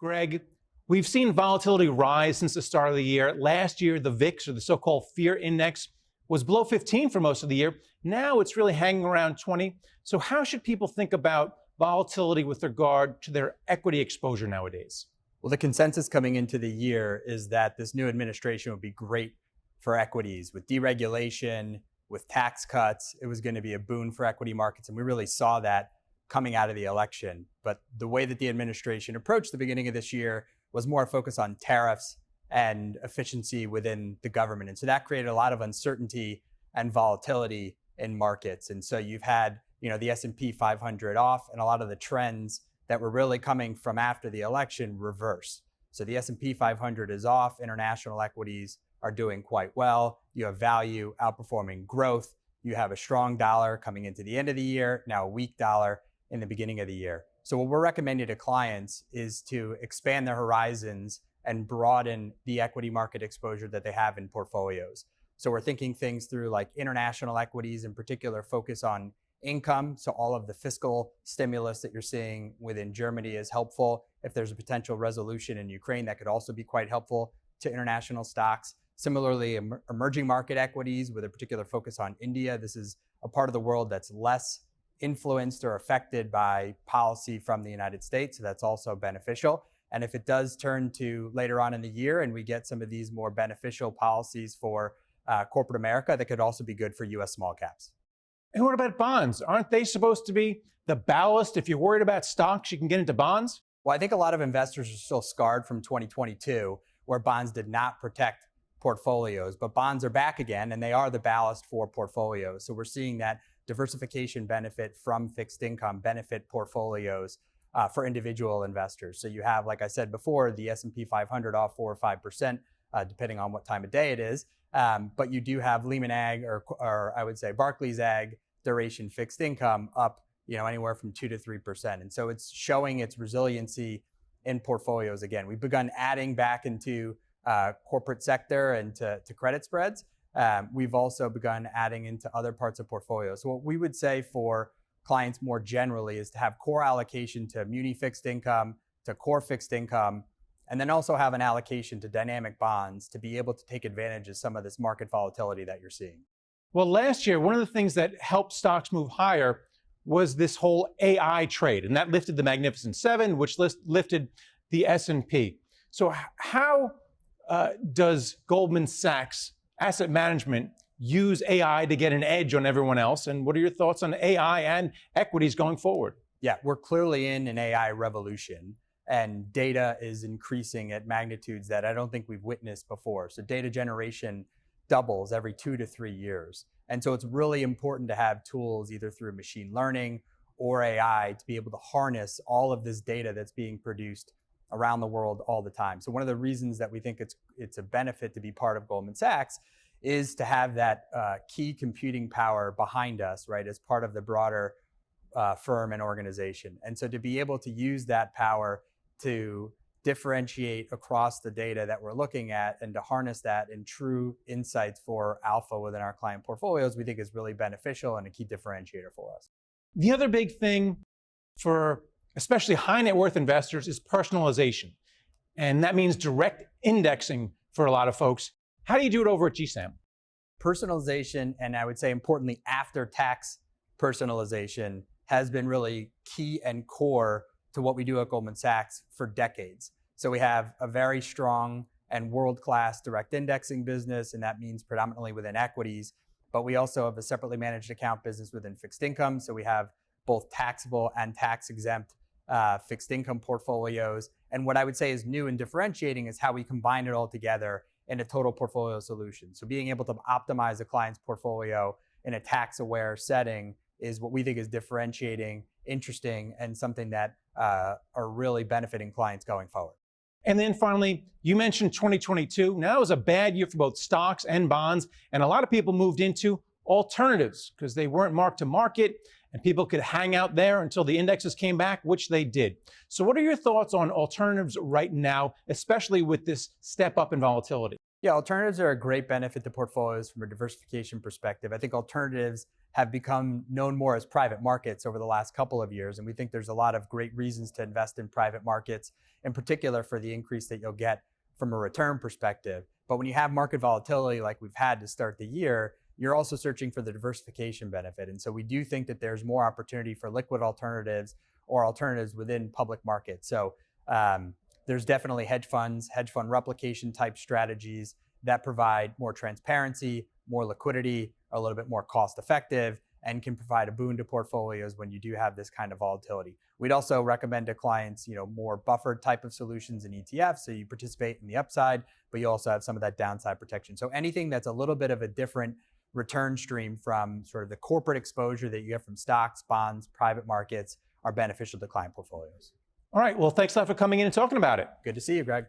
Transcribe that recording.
Greg, we've seen volatility rise since the start of the year. Last year, the VIX, or the so-called fear index, was below 15 for most of the year. Now it's really hanging around 20. So how should people think about volatility with regard to their equity exposure nowadays? Well, the consensus coming into the year is that this new administration would be great for equities. With deregulation, with tax cuts, it was going to be a boon for equity markets. And we really saw that coming out of the election. But the way that the administration approached the beginning of this year was more focused on tariffs and efficiency within the government. And so that created a lot of uncertainty and volatility in markets. And so you've had, the S&P 500 off, and a lot of the trends that were really coming from after the election reverse. So the S&P 500 is off, international equities are doing quite well. You have value outperforming growth. You have a strong dollar coming into the end of the year, now a weak dollar in the beginning of the year. So what we're recommending to clients is to expand their horizons and broaden the equity market exposure that they have in portfolios. So we're thinking things through like international equities, in particular focus on income. So all of the fiscal stimulus that you're seeing within Germany is helpful. If there's a potential resolution in Ukraine, that could also be quite helpful to international stocks. Similarly, emerging market equities with a particular focus on India. This is a part of the world that's less influenced or affected by policy from the United States. So that's also beneficial. And if it does turn to later on in the year and we get some of these more beneficial policies for corporate America, that could also be good for US small caps. And what about bonds? Aren't they supposed to be the ballast? If you're worried about stocks, you can get into bonds? Well, I think a lot of investors are still scarred from 2022, where bonds did not protect portfolios, but bonds are back again, and they are the ballast for portfolios. So we're seeing that diversification benefit from fixed income benefit portfolios for individual investors. So you have, like I said before, the S&P 500 off 4 or 5%, depending on what time of day it is. But you do have Lehman Ag, or I would say Barclays Ag duration fixed income up, anywhere from 2 to 3%. And so it's showing its resiliency in portfolios again. We've begun adding back into corporate sector and to credit spreads. We've also begun adding into other parts of portfolios. So what we would say for clients more generally is to have core allocation to muni fixed income, to core fixed income, and then also have an allocation to dynamic bonds to be able to take advantage of some of this market volatility that you're seeing. Well, last year, one of the things that helped stocks move higher was this whole AI trade, and that lifted the Magnificent Seven, which lifted the S&P. So how does Goldman Sachs Asset Management use AI to get an edge on everyone else? And what are your thoughts on AI and equities going forward? Yeah, we're clearly in an AI revolution, and data is increasing at magnitudes that I don't think we've witnessed before. So data generation doubles every 2 to 3 years. And so it's really important to have tools either through machine learning or AI to be able to harness all of this data that's being produced around the world all the time. So one of the reasons that we think it's a benefit to be part of Goldman Sachs is to have that key computing power behind us, right, as part of the broader firm and organization. And so to be able to use that power to differentiate across the data that we're looking at and to harness that in true insights for alpha within our client portfolios, we think is really beneficial and a key differentiator for us. The other big thing for especially high net worth investors is personalization. And that means direct indexing for a lot of folks. How do you do it over at GSAM? Personalization, and I would say importantly, after tax personalization, has been really key and core to what we do at Goldman Sachs for decades. So we have a very strong and world-class direct indexing business, and that means predominantly within equities. But we also have a separately managed account business within fixed income. So we have both taxable and tax-exempt fixed income portfolios. And what I would say is new and differentiating is how we combine it all together in a total portfolio solution. So being able to optimize a client's portfolio in a tax-aware setting is what we think is differentiating, interesting, and something that are really benefiting clients going forward. And then finally, you mentioned 2022. Now it was a bad year for both stocks and bonds, and a lot of people moved into alternatives because they weren't marked to market, and people could hang out there until the indexes came back, which they did. So what are your thoughts on alternatives right now, especially with this step up in volatility? Yeah, alternatives are a great benefit to portfolios from a diversification perspective. I think alternatives have become known more as private markets over the last couple of years. And we think there's a lot of great reasons to invest in private markets, in particular for the increase that you'll get from a return perspective. But when you have market volatility like we've had to start the year, you're also searching for the diversification benefit. And so we do think that there's more opportunity for liquid alternatives or alternatives within public markets. So there's definitely hedge funds, hedge fund replication type strategies that provide more transparency, more liquidity, are a little bit more cost effective, and can provide a boon to portfolios when you do have this kind of volatility. We'd also recommend to clients, more buffered type of solutions in ETFs, so you participate in the upside, but you also have some of that downside protection. So anything that's a little bit of a different return stream from sort of the corporate exposure that you get from stocks, bonds, private markets are beneficial to client portfolios. All right. Well, thanks a lot for coming in and talking about it. Good to see you, Greg.